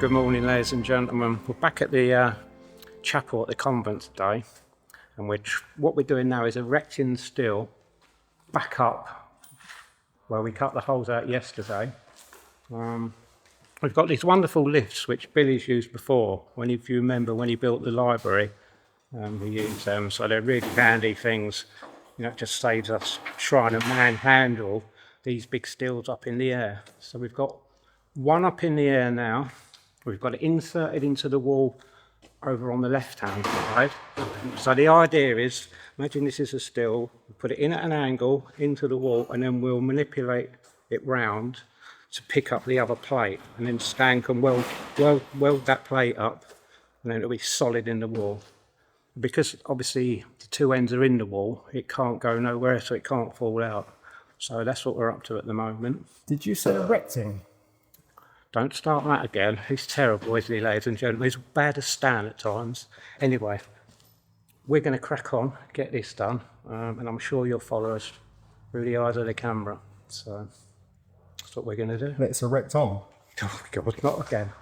Good morning, ladies and gentlemen. We're back at the chapel at the convent today, and what we're doing now is erecting the steel back up where we cut the holes out yesterday. We've got these wonderful lifts which Billy's used before. If you remember when he built the library, we used them, so they're really handy things. It just saves us trying to manhandle these big steels up in the air. So we've got one up in the air now. We've got it inserted into the wall over on the left-hand side. So the idea is, imagine this is a steel, we put it in at an angle into the wall, and then we'll manipulate it round to pick up the other plate, and then Stan can weld that plate up, and then it'll be solid in the wall. Because obviously the two ends are in the wall, it can't go nowhere, so it can't fall out. So that's what we're up to at the moment. Did you say erecting? Don't start that again. He's terrible, isn't he, ladies and gentlemen? He's bad as Stan at times. Anyway, we're going to crack on, get this done, and I'm sure you'll follow us through the eyes of the camera. So that's what we're going to do. Let's erect on. Oh God, not again.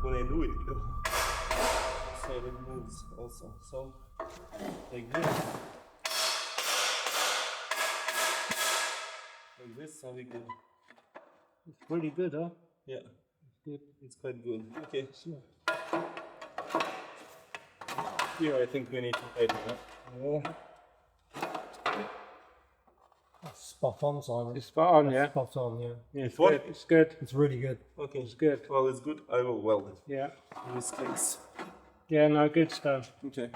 When I do it, so it moves also. So like this, so we can. It's pretty good, huh? Yeah, good. It's quite good. Okay, sure. Here, I think we need to tighten up. Yeah. Spot on, Simon. It's spot on, yeah. Spot on, yeah. Yeah, it's good. It's good. It's really good. Okay, It's good. Well, it's good. I will weld it. Yeah. In this case. Yeah, no, good stuff. Okay.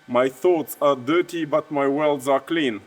My thoughts are dirty, but my welds are clean.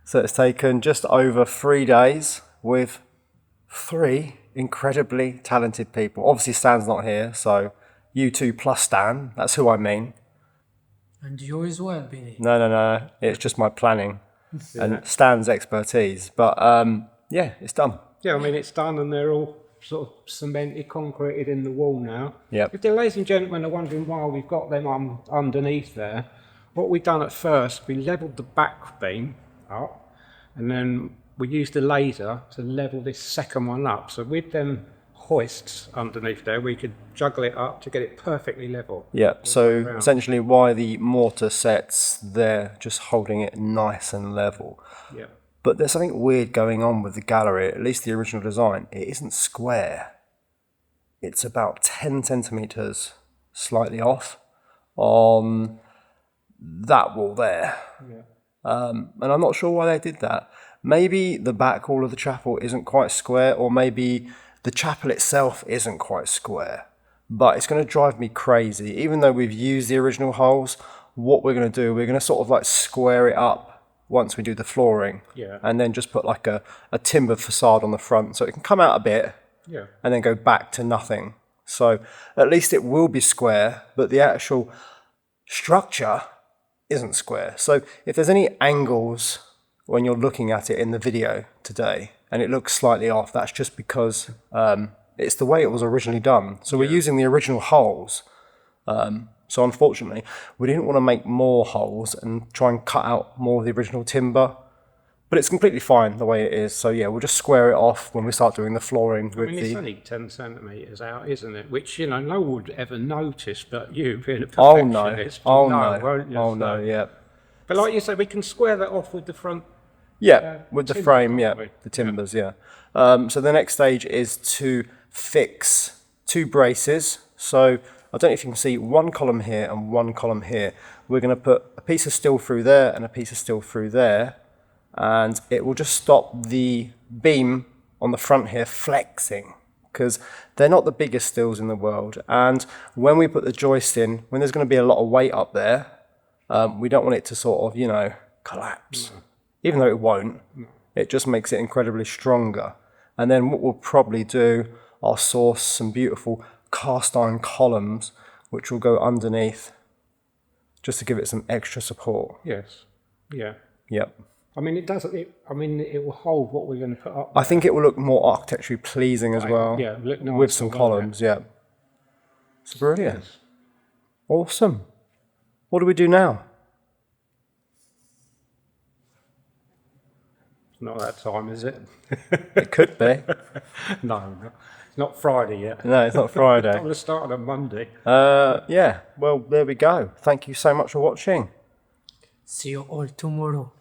So it's taken just over 3 days with 3 incredibly talented people. Obviously Stan's not here, so you two plus Stan, that's who I mean. And you as well, Billy. No, it's just my planning and Stan's expertise. But yeah, it's done. Yeah, I mean, it's done and they're all sort of cemented, concreted in the wall now. Yep. If the ladies and gentlemen are wondering why we've got them underneath there, what we've done at first, we levelled the back beam up and then we used a laser to level this second one up. So with them hoists underneath there, we could juggle it up to get it perfectly level. Yeah, so essentially why the mortar sets there, just holding it nice and level. Yeah. But there's something weird going on with the gallery, at least the original design. It isn't square. It's about 10 centimetres slightly off on that wall there. Yeah. And I'm not sure why they did that. Maybe the back wall of the chapel isn't quite square, or maybe the chapel itself isn't quite square. But it's going to drive me crazy. Even though we've used the original holes, what we're going to do, we're going to sort of like square it up once we do the flooring. Yeah. And then just put like a timber facade on the front so it can come out a bit. Yeah. And then go back to nothing. So at least it will be square, but the actual structure isn't square. So if there's any angles when you're looking at it in the video today and it looks slightly off, that's just because It's the way it was originally done. So we're using the original holes. So unfortunately, we didn't want to make more holes and try and cut out more of the original timber. But it's completely fine the way it is. So yeah, we'll just square it off when we start doing the flooring with it's only 10 centimetres out, isn't it? Which, you know, no one would ever notice, but you, being a Oh no, perfectionist, oh will know, no, won't you? oh no, yeah. But like you said, we can square that off with the front. Yeah, with the timber, frame, yeah, can't we? the timbers, yeah. So the next stage is to fix 2 braces. So I don't know if you can see one column here and one column here. We're going to put a piece of steel through there and a piece of steel through there, and it will just stop the beam on the front here flexing, because they're not the biggest steels in the world. And when we put the joist in, when there's going to be a lot of weight up there, we don't want it to sort of, you know, collapse. No. Even though it won't, it just makes it incredibly stronger. And then what we'll probably do, I'll source some beautiful cast iron columns, which will go underneath, just to give it some extra support. Yes. Yeah. Yep. I mean, it doesn't. It will hold what we're going to put up. I think it will look more architecturally pleasing as well. Yeah, look nice with some columns. Yeah. It's brilliant. Yes. Awesome. What do we do now? Not that time, is it? It could be. No, it's not Friday yet. No, it's not Friday. I'm going to start on Monday. Yeah. Well, there we go. Thank you so much for watching. See you all tomorrow.